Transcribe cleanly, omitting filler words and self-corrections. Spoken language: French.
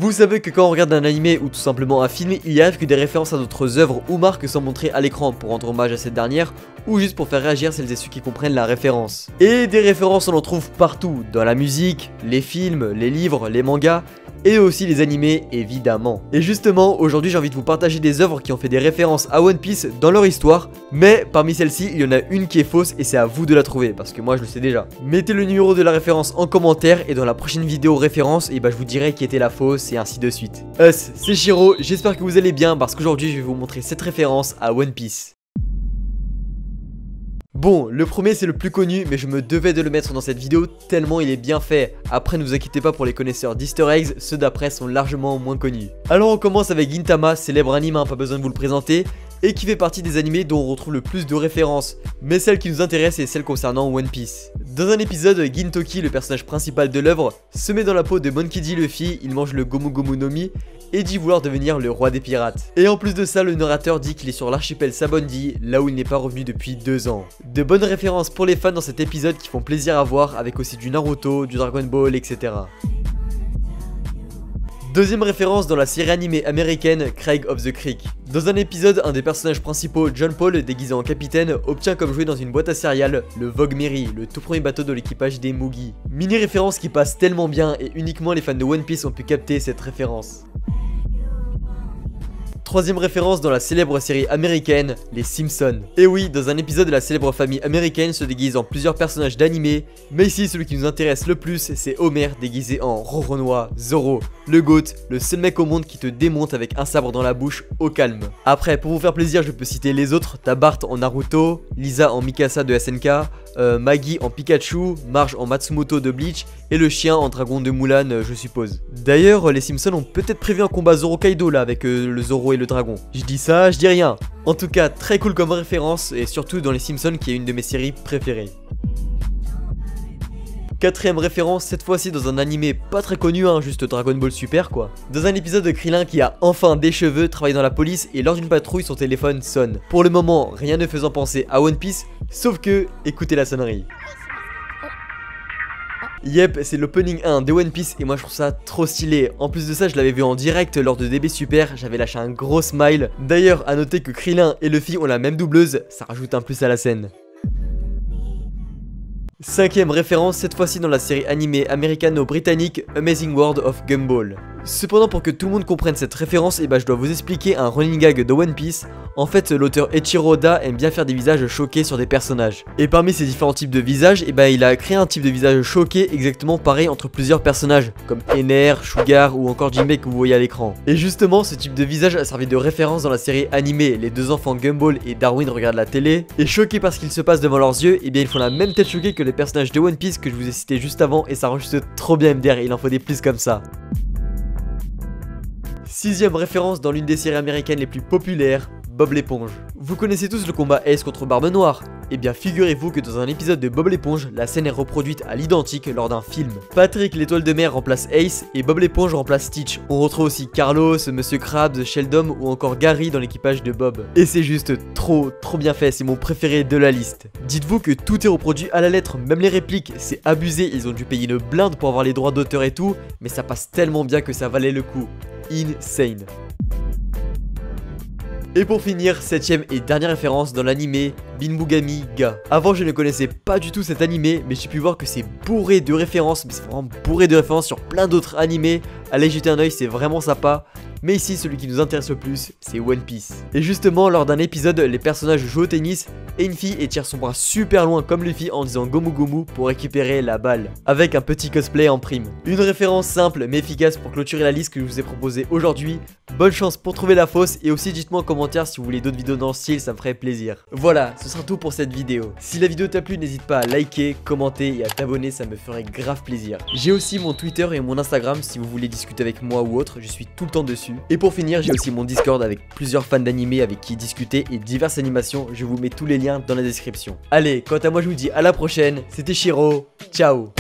Vous savez que quand on regarde un animé ou tout simplement un film, il y arrive que des références à d'autres œuvres ou marques sont montrées à l'écran pour rendre hommage à cette dernière ou juste pour faire réagir celles et ceux qui comprennent la référence. Et des références on en trouve partout, dans la musique, les films, les livres, les mangas et aussi les animés évidemment. Et justement aujourd'hui j'ai envie de vous partager des œuvres qui ont fait des références à One Piece dans leur histoire, mais parmi celles-ci il y en a une qui est fausse et c'est à vous de la trouver parce que moi je le sais déjà. Mettez le numéro de la référence en commentaire et dans la prochaine vidéo référence et bah je vous dirai qui était la fausse et ainsi de suite. C'est Shiro, j'espère que vous allez bien parce qu'aujourd'hui je vais vous montrer cette référence à One Piece. Bon, le premier c'est le plus connu, mais je me devais de le mettre dans cette vidéo tellement il est bien fait. Après ne vous inquiétez pas pour les connaisseurs d'easter eggs, ceux d'après sont largement moins connus. Alors on commence avec Gintama, célèbre anime, pas besoin de vous le présenter, et qui fait partie des animés dont on retrouve le plus de références, mais celle qui nous intéresse est celle concernant One Piece. Dans un épisode, Gintoki, le personnage principal de l'œuvre, se met dans la peau de Monkey D. Luffy, il mange le Gomu Gomu no Mi, et dit vouloir devenir le roi des pirates. Et en plus de ça, le narrateur dit qu'il est sur l'archipel Sabaody, là où il n'est pas revenu depuis 2 ans. De bonnes références pour les fans dans cet épisode qui font plaisir à voir, avec aussi du Naruto, du Dragon Ball, etc. Deuxième référence dans la série animée américaine Craig of the Creek. Dans un épisode, un des personnages principaux, John Paul, déguisé en capitaine, obtient comme jouet dans une boîte à céréales le Vogue Mary, le tout premier bateau de l'équipage des Mugi. Mini référence qui passe tellement bien et uniquement les fans de One Piece ont pu capter cette référence. Troisième référence dans la célèbre série américaine, les Simpsons. Et oui, dans un épisode de la célèbre famille américaine se déguise en plusieurs personnages d'animé, mais ici celui qui nous intéresse le plus c'est Homer déguisé en Roronoa, Zoro, le GOAT, le seul mec au monde qui te démonte avec un sabre dans la bouche au calme. Après, pour vous faire plaisir, je peux citer les autres, t'as Bart en Naruto, Lisa en Mikasa de SNK, Maggie en Pikachu, Marge en Matsumoto de Bleach, et le chien en Dragon de Mulan, je suppose. D'ailleurs, les Simpsons ont peut-être prévu un combat Zoro Kaido là avec le Zoro et le dragon. Je dis ça, je dis rien. En tout cas, très cool comme référence, et surtout dans les Simpsons qui est une de mes séries préférées. Quatrième référence, cette fois-ci dans un animé pas très connu, hein, juste Dragon Ball Super quoi. Dans un épisode de Krillin qui a enfin des cheveux, travaille dans la police et lors d'une patrouille son téléphone sonne. Pour le moment, rien ne faisant penser à One Piece, sauf que, écoutez la sonnerie. Yep, c'est l'opening 1 de One Piece et moi je trouve ça trop stylé. En plus de ça, je l'avais vu en direct lors de DB Super, j'avais lâché un gros smile. D'ailleurs, à noter que Krillin et Luffy ont la même doubleuse, ça rajoute un plus à la scène. Cinquième référence, cette fois-ci dans la série animée américano-britannique Amazing World of Gumball. Cependant, pour que tout le monde comprenne cette référence, je dois vous expliquer un running gag de One Piece. En fait, l'auteur Eiichiro Oda aime bien faire des visages choqués sur des personnages. Et parmi ces différents types de visages, il a créé un type de visage choqué exactement pareil entre plusieurs personnages, comme Ener, Sugar ou encore Jinbei que vous voyez à l'écran. Et justement, ce type de visage a servi de référence dans la série animée. Les deux enfants Gumball et Darwin regardent la télé, et choqués par ce qu'il se passe devant leurs yeux, ils font la même tête choquée que les personnages de One Piece que je vous ai cité juste avant, et ça rend juste trop bien MDR, il en faut des plus comme ça. Sixième référence dans l'une des séries américaines les plus populaires, Bob l'éponge. Vous connaissez tous le combat Ace contre Barbe Noire. Eh bien figurez-vous que dans un épisode de Bob l'éponge, la scène est reproduite à l'identique lors d'un film. Patrick l'étoile de mer remplace Ace et Bob l'éponge remplace Stitch. On retrouve aussi Carlos, Monsieur Krabs, Sheldon ou encore Gary dans l'équipage de Bob. Et c'est juste trop bien fait, c'est mon préféré de la liste. Dites-vous que tout est reproduit à la lettre, même les répliques, c'est abusé, ils ont dû payer une blinde pour avoir les droits d'auteur et tout, mais ça passe tellement bien que ça valait le coup. Insane. Et pour finir, septième et dernière référence dans l'animé Binbugami Ga. Avant je ne connaissais pas du tout cet animé, mais j'ai pu voir que c'est bourré de références, mais c'est vraiment bourré de références sur plein d'autres animés. Allez jeter un oeil, c'est vraiment sympa. Mais ici, celui qui nous intéresse le plus, c'est One Piece. Et justement, lors d'un épisode, les personnages jouent au tennis et une fille étire son bras super loin comme Luffy en disant Gomu Gomu pour récupérer la balle, avec un petit cosplay en prime. Une référence simple mais efficace pour clôturer la liste que je vous ai proposée aujourd'hui. Bonne chance pour trouver la fausse et aussi dites-moi en commentaire si vous voulez d'autres vidéos dans le style, ça me ferait plaisir. Voilà, ce sera tout pour cette vidéo. Si la vidéo t'a plu, n'hésite pas à liker, commenter et à t'abonner, ça me ferait grave plaisir. J'ai aussi mon Twitter et mon Instagram si vous voulez discuter avec moi ou autre, je suis tout le temps dessus. Et pour finir, j'ai aussi mon Discord avec plusieurs fans d'animé avec qui discuter et diverses animations, je vous mets tous les liens dans la description. Allez, quant à moi je vous dis à la prochaine, c'était Shiro, ciao.